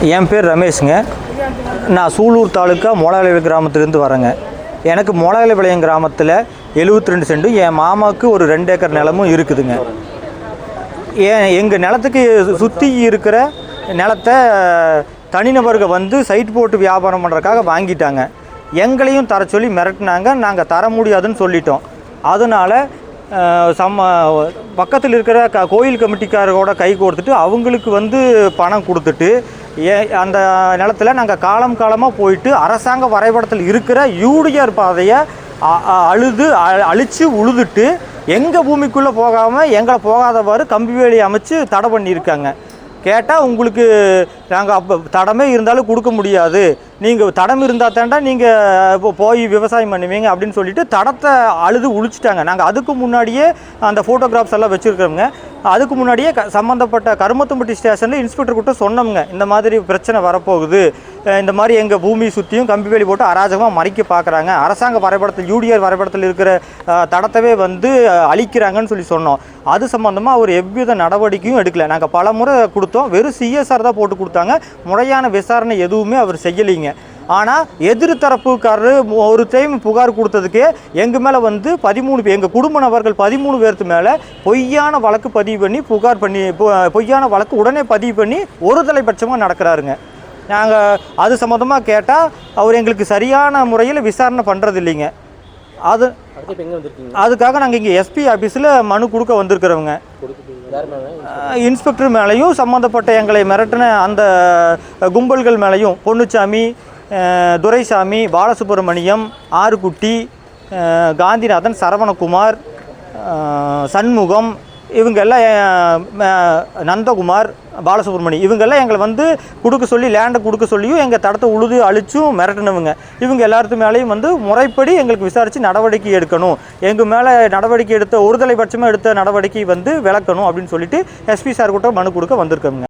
என் பேர் ரமேஷுங்க. நான் சூலூர் தாலுக்கா மோலாலைவிளை கிராமத்துலேருந்து வரேங்க. எனக்கு மோலாலைவிளையம் கிராமத்தில் 72 சென்டும் என் மாமாவுக்கு ஒரு 2 ஏக்கர் நிலமும் இருக்குதுங்க. எங்கள் நிலத்துக்கு சுற்றி இருக்கிற நிலத்தை தனிநபர்கள் வந்து சைட் போட்டு வியாபாரம் பண்ணுறதுக்காக வாங்கிட்டாங்க. எங்களையும் தர சொல்லி மிரட்டினாங்க. நாங்கள் தர முடியாதுன்னு சொல்லிட்டோம். அதனால் பக்கத்தில் இருக்கிற கோயில் கமிட்டிக்காரோட கை கொடுத்துட்டு அவங்களுக்கு வந்து பணம் கொடுத்துட்டு அந்த நிலத்தில் நாங்கள் காலமாக போயிட்டு அரசாங்க வரைபடத்தில் இருக்கிற யூடிஆர் பாதையை அழித்து உழுதுட்டு எங்கள் பூமிக்குள்ளே போகாமல் எங்களை போகாதவாறு கம்பி வேலி அமைச்சு தடை பண்ணியிருக்காங்க. கேட்டால் உங்களுக்கு நாங்கள் அப்போ தடமே இருந்தாலும் கொடுக்க முடியாது, நீங்கள் தடம் இருந்தால் தாண்டா நீங்கள் இப்போ போய் விவசாயம் பண்ணுவீங்க அப்படின்னு சொல்லிட்டு தடத்தை அழுது உழிச்சிட்டாங்க. நாங்கள் அதுக்கு முன்னாடியே அந்த ஃபோட்டோகிராஃப்ஸ் எல்லாம் வச்சுருக்கிறோங்க. அதுக்கு முன்னாடியே சம்மந்தப்பட்ட கருமத்தம்பட்டி ஸ்டேஷனில் இன்ஸ்பெக்டர் கிட்ட சொன்னோம்ங்க, இந்த மாதிரி பிரச்சனை வரப்போகுது, இந்த மாதிரி எங்கள் பூமி சுற்றியும் கம்பி வேலி போட்டு அராஜகமாக மறைக்க பார்க்குறாங்க, அரசாங்க வரைபடத்தில் யூடிஆர் வரைபடத்தில் இருக்கிற தடத்தவே வந்து அழிக்கிறாங்கன்னு சொல்லி சொன்னோம். அது சம்மந்தமாக அவர் எவ்வித நடவடிக்கையும் எடுக்கலை. நாங்கள் பல முறை கொடுத்தோம், வெறும் சிஎஸ்ஆர் தான் போட்டு கொடுத்தாங்க. முறையான விசாரணை எதுவுமே அவர் செய்யலைங்க. ஆனால் எதிர்த்தரப்புக்காரர் ஒரு டைம் புகார் கொடுத்ததுக்கே எங்கள் மேலே வந்து 13 எங்கள் குடும்ப நபர்கள் 13 பேருக்கு மேலே பொய்யான வழக்கு பதிவு பண்ணி பொய்யான வழக்கு உடனே பதிவு பண்ணி ஒரு தலைபட்சமாக நடக்கிறாருங்க. நாங்கள் அது சம்மந்தமாக கேட்டால் அவர் எங்களுக்கு சரியான முறையில் விசாரணை பண்ணுறது இல்லைங்க. அதுக்காக நாங்கள் இங்கே எஸ்பி ஆஃபீஸில் மனு கொடுக்க வந்திருக்கிறவங்க. இன்ஸ்பெக்டர் மேலேயும் சம்மந்தப்பட்ட எங்களை மிரட்டின அந்த கும்பல்கள் மேலேயும் பொன்னுச்சாமி, துரைசாமி, பாலசுப்ரமணியம், ஆறுக்குட்டி, காந்திநாதன், சரவணகுமார், சண்முகம், இவங்கெல்லாம் நந்தகுமார், பாலசுப்ரமணியம், இவங்கெல்லாம் எங்களை வந்து கொடுக்க சொல்லி லேண்டை கொடுக்க சொல்லியும் எங்கள் தடத்தை உழுது அழிச்சும் மிரட்டினவங்க. இவங்க எல்லாத்து மேலேயும் வந்து முறைப்படி எங்களுக்கு விசாரித்து நடவடிக்கை எடுக்கணும், எங்கள் மேலே நடவடிக்கை எடுத்த ஒரு தலைபட்சமாக எடுத்த நடவடிக்கை வந்து விளக்கணும் அப்படின்னு சொல்லிட்டு எஸ்பி சார் கிட்ட மனு கொடுக்க வந்திருக்கோங்க.